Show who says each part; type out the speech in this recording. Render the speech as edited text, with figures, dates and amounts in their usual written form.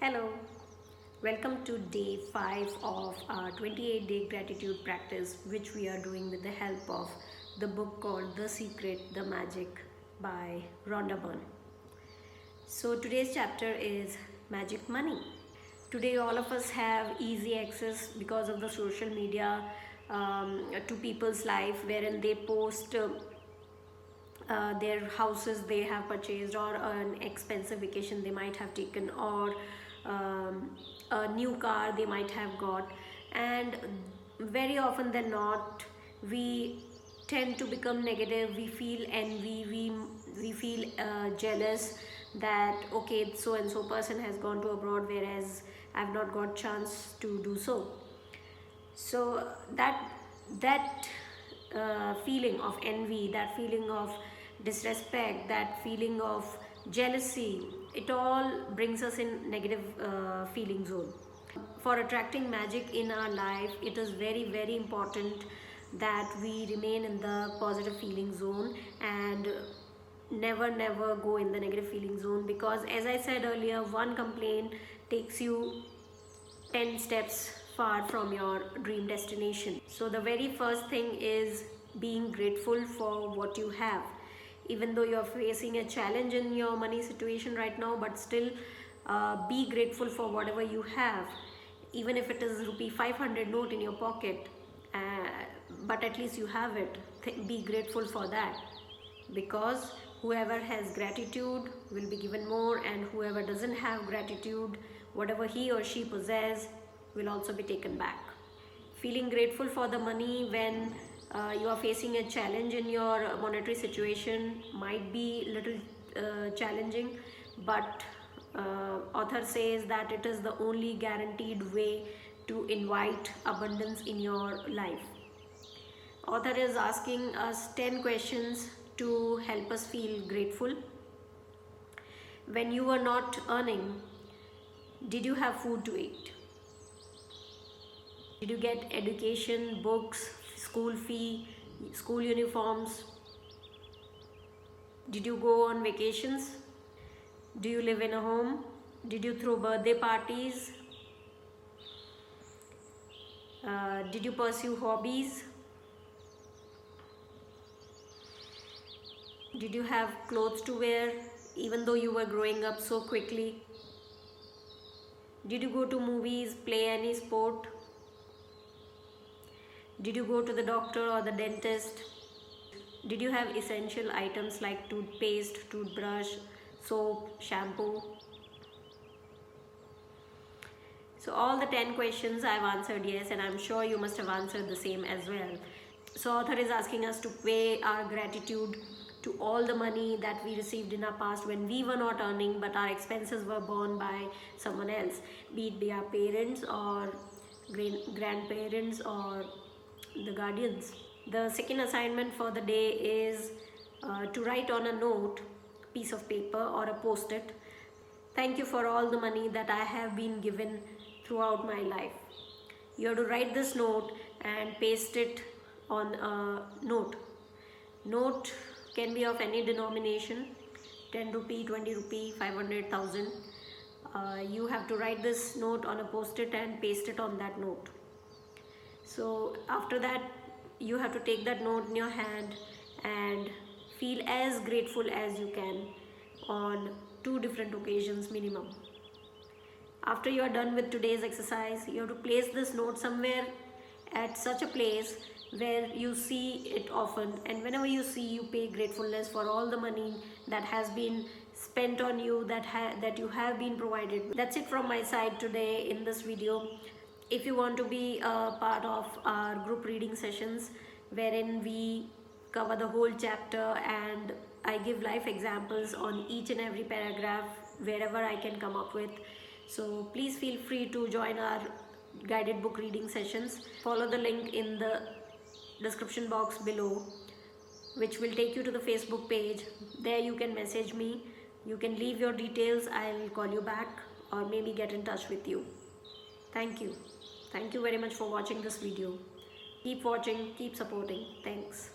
Speaker 1: Hello, welcome to day 5 of our 28-day gratitude practice, which we are doing with the help of the book called The Secret, The Magic by Rhonda Byrne. So today's chapter is Magic Money. Today all of us have easy access because of the social media to people's life, wherein they post their houses they have purchased, or an expensive vacation they might have taken, or a new car they might have got. And very often than not, we tend to become negative. We feel envy, we feel jealous that okay, so and so person has gone to abroad, whereas I've not got chance to do so. So that feeling of envy, that feeling of disrespect, that feeling of jealousy, it all brings us in negative feeling zone. For attracting magic in our life, it is very important that we remain in the positive feeling zone and never go in the negative feeling zone, because as I said earlier, one complaint takes you 10 steps far from your dream destination. So the very first thing is being grateful for what you have. Even though you're facing a challenge in your money situation right now, but still be grateful for whatever you have. Even if it is rupee 500 note in your pocket, but at least you have it, be grateful for that, because whoever has gratitude will be given more, and whoever doesn't have gratitude, whatever he or she possesses will also be taken back. Feeling grateful for the money when you are facing a challenge in your monetary situation might be little challenging, but author says that it is the only guaranteed way to invite abundance in your life. Author is asking us 10 questions to help us feel grateful. When you were not earning, did you have food to eat? Did you get education, books, school fee, school uniforms? Did you go on vacations? Do you live in a home? Did you throw birthday parties? Did you pursue hobbies? Did you have clothes to wear even though you were growing up so quickly? Did you go to movies, play any sport? Did you go to the doctor or the dentist? Did you have essential items like toothpaste, toothbrush, soap, shampoo? So all the 10 questions I've answered yes, and I'm sure you must have answered the same as well. So author is asking us to pay our gratitude to all the money that we received in our past when we were not earning, but our expenses were borne by someone else, be it our parents or grandparents or the guardians. The second assignment for the day is to write on a note, piece of paper or a post-it, thank you for all the money that I have been given throughout my life. You have to write this note and paste it on a note. Note can be of any denomination, 10 rupee, 20 rupee, 500,000. You have to write this note on a post-it and paste it on that note. So after that, you have to take that note in your hand and feel as grateful as you can on 2 different occasions minimum. After you are done with today's exercise, you have to place this note somewhere at such a place where you see it often, and whenever you see, you pay gratefulness for all the money that has been spent on you, that you have been provided. That's it from my side today in this video. If you want to be a part of our group reading sessions, wherein we cover the whole chapter and I give life examples on each and every paragraph wherever I can come up with, so please feel free to join our guided book reading sessions. Follow the link in the description box below, which will take you to the Facebook page. There you can message me, you can leave your details, I'll call you back or maybe get in touch with you. Thank you very much for watching this video. Keep watching, keep supporting. Thanks.